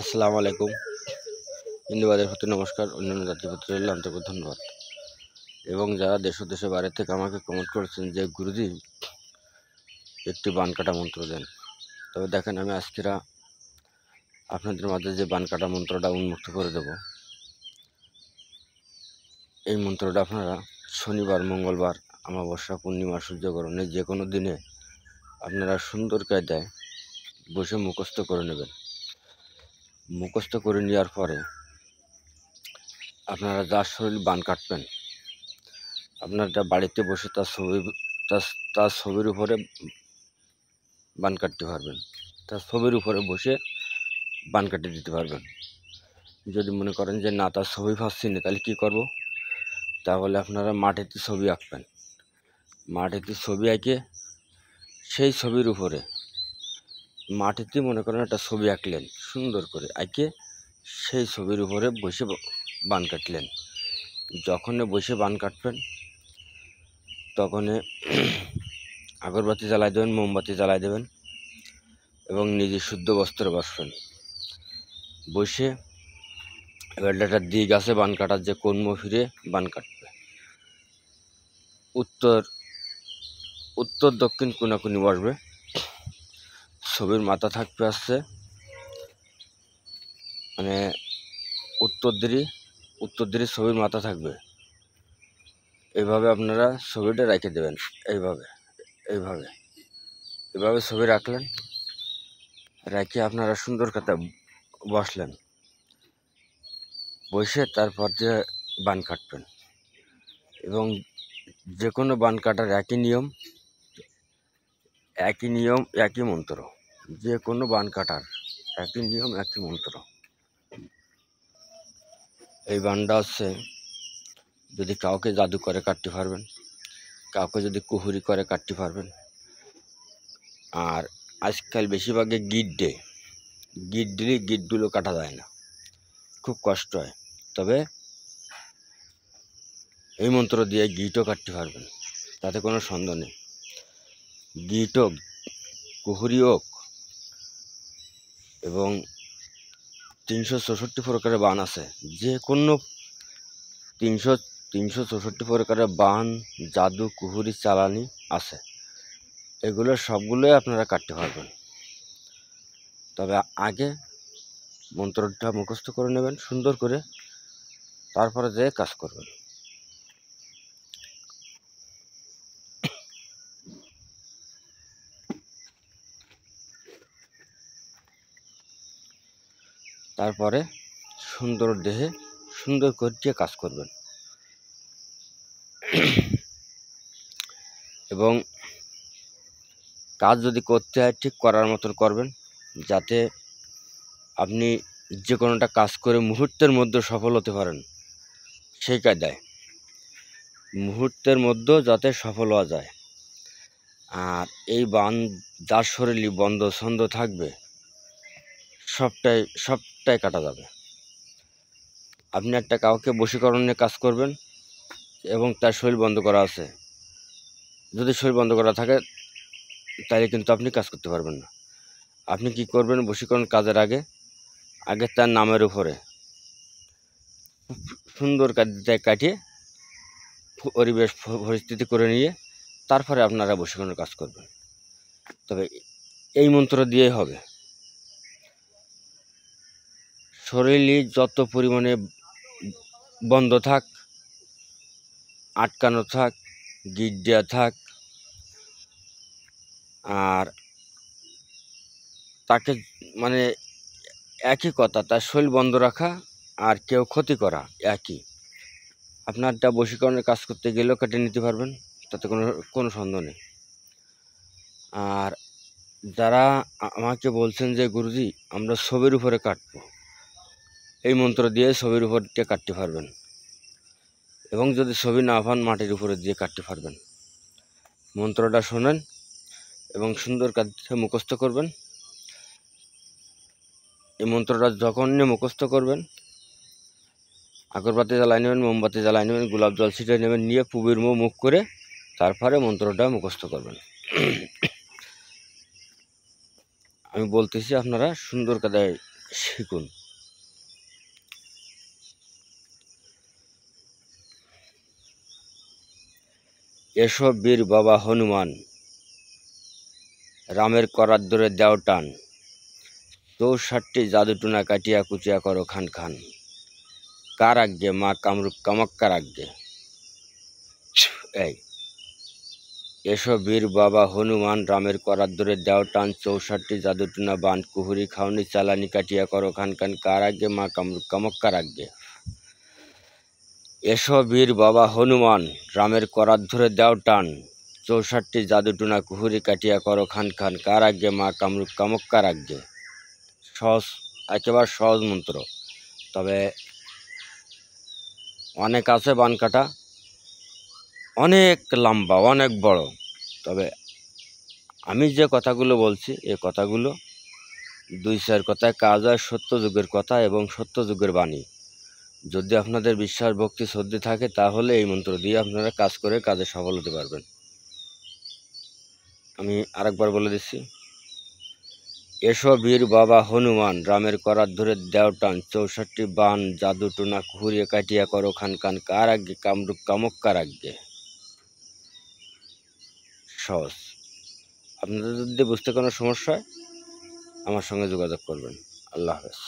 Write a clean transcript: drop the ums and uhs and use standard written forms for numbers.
আসসালামু আলাইকুম। হিন্দুবাদের প্রতি নমস্কার, অন্যান্য জাতির প্রতি রইল আন্তরিক ধন্যবাদ। এবং যারা দেশ ও দেশের বাইরে থেকে আমাকে কমেন্ট করেছেন যে গুরুজি একটি বান কাটা মন্ত্র দেন, তবে দেখেন আমি আজকেরা আপনাদের মাঝে যে বান কাটা মন্ত্রটা উন্মুক্ত করে দেব। এই মন্ত্রটা আপনারা শনিবার, মঙ্গলবার, অমাবস্যা, পূর্ণিমা, সূর্যগ্রহণে যে কোনো দিনে আপনারা সুন্দর কায়দায় বসে মুখস্থ করে নেবেন। মুখস্থ করে নেওয়ার পরে আপনারা যার শরীর বান কাটবেন, আপনারা বাড়িতে বসে তার ছবির উপরে বান কাটতে পারবেন। তার ছবির উপরে বসে বান কাটে দিতে পারবেন। যদি মনে করেন যে না, তার ছবি পাচ্ছি না, তাহলে কী করব? তাহলে আপনারা মাটিতে ছবি আঁকবেন। মাটিতে ছবি এঁকে সেই ছবির উপরে মাটিতে মনে করেন একটা ছবি আঁকলেন, সুন্দর করে এঁকে সেই ছবির উপরে বসে বান কাটলেন। যখন বসে বান কাটবেন তখন আগরবাতি জ্বালাই দেবেন, মোমবাতি জ্বালাই দেবেন এবং নিজে শুদ্ধ বস্ত্রে বসবেন। বসে এবার একটা দিক আছে বান কাটার, যে কোন মুখ ফিরে বান কাটবে। উত্তর দক্ষিণ কোনাকুনি বসবে। ছবির মাথা থাকবে আসছে মানে উত্তর দিকে ছবির মাথা থাকবে। এইভাবে আপনারা ছবিটা রেখে দেবেন। এইভাবে ছবি রাখলেন, রেখে আপনারা সুন্দর কথা বসলেন। বসে তারপর যে বান কাটবেন, এবং যে কোনো বান কাটার একই নিয়ম, একই মন্ত্র। যে কোনো বান কাটার একই নিয়ম, একই মন্ত্র। এই বানটা হচ্ছে, যদি কাউকে জাদু করে কাটতে পারবেন, কাউকে যদি কুহুরি করে কাটতে পারবেন। আর আজকাল বেশিরভাগে গিট দিলে গিটগুলো কাটা যায় না, খুব কষ্ট হয়। তবে এই মন্ত্র দিয়ে গিটও কাটতে পারবেন, তাতে কোনো সন্দেহ নেই। গিট হোক, কুহুরি হোক, এবং 364 প্রকারের বান আছে। যে কোনো 364 প্রকারের বান, জাদু, কুহুরি, চালানি আছে। এগুলো সবগুলোই আপনারা কাটতে পারবেন। তবে আগে মন্ত্রটা মুখস্থ করে নেবেন সুন্দর করে, তারপরে যে কাজ করবেন। তারপরে সুন্দর দেহে সুন্দর করে কাজ করবেন। এবং কাজ যদি করতে হয় ঠিক করার মতন করবেন, যাতে আপনি যে কোনোটা কাজ করে মুহূর্তের মধ্যে সফল হতে পারেন। সেই কায়দায় মুহূর্তের মধ্যে যাতে সফল হওয়া যায়। আর এই বান যার শরীরই বন্ধ ছন্দ থাকবে, সবটাই কাটা যাবে। আপনি একটা কাউকে বশীকরণ নিয়ে কাজ করবেন এবং তার শরীর বন্ধ করা আছে। যদি শরীর বন্ধ করা থাকে তাহলে কিন্তু আপনি কাজ করতে পারবেন না। আপনি কি করবেন? বশীকরণ কাজের আগে তার নামের উপরে সুন্দর কাটিয়ে পরিবেশ পরিস্থিতি করে নিয়ে তারপরে আপনারা বশীকরণের কাজ করবেন। তবে এই মন্ত্র দিয়েই হবে। শরীরে যত পরিমাণে বন্ধ থাক, আটকানো থাক, গিট দেওয়া থাক, আর তাকে মানে একই কথা, তার শরীর বন্ধ রাখা আর কেউ ক্ষতি করা একই। আপনারটা বশীকরণের কাজ করতে গেলেও কেটে নিতে পারবেন, তাতে কোনো সন্দেহ নেই। আর যারা আমাকে বলছেন যে গুরুজি আমরা ছবির উপরে কাটবো, এই মন্ত্র দিয়ে ছবির উপর দিয়ে কাটতে পারবেন। এবং যদি ছবি না পান, মাটির উপরে দিয়ে কাটতে পারবেন। মন্ত্রটা শোনেন এবং সুন্দর কাজে মুখস্থ করবেন। এই মন্ত্রটা যখন মুখস্থ করবেন, আগরবাতি জ্বালাই নেবেন, মোমবাতি জ্বালাই নেবেন, গোলাপ জল ছিটিয়ে নেবেন, নিয়ে পুবের মুখ করে তারপরে মন্ত্রটা মুখস্থ করবেন। আমি বলতেছি, আপনারা সুন্দর কায়দায় শিখুন। এসো বীর বাবা হনুমান, রামের করার ধরে দেও টান, 64টি জাদুটুনা কাটিয়া কুচিয়া করো খান খান, কার আজ্ঞে মা কামরূপ কামাক্কার আজ্ঞে। এই এসো বীর বাবা হনুমান, রামের করার ধরে দেও টান, 64টি জাদুটুনা বান, কুহুরি খাওনি চালানি কাটিয়া করো খান খান, কার আজ্ঞে মা কামরূপ কামাক্কার আজ্ঞে। এসো বীর বাবা হনুমান, রামের করার ধরে দেও টান, 64টি জাদুটুনা কুহুরি কাটিয়া করো খান খান, কার আজ্ঞে মা কামরূপ কামাক্কার আজ্ঞে। সহজ, একেবারে সহজ মন্ত্র, তবে অনেক আছে বান কাটা, অনেক লম্বা, অনেক বড়। তবে আমি যে কথাগুলো বলছি এই কথাগুলো 2-4 কথায় কাজ হয়, সত্য যুগের কথা এবং সত্য যুগের বাণী। যদি আপনাদের বিশ্বাস ভক্তি শ্রদ্ধা থাকে তাহলে এই মন্ত্র দিয়ে আপনারা কাজ করে কাজে সফল হতে পারবেন। আমি আরেকবার বলে দিচ্ছি, এসো বীর বাবা হনুমান, রামের করার ধরে দেও টান, 64টি বান জাদুটুনা কুহুরিয়ে কাটিয়া করো খান খান, কার আজ্ঞে কামরূপ কামাক্কার আজ্ঞে। সহজ। আপনাদের যদি বুঝতে কোনো সমস্যা হয় আমার সঙ্গে যোগাযোগ করবেন। আল্লাহ হাফেজ।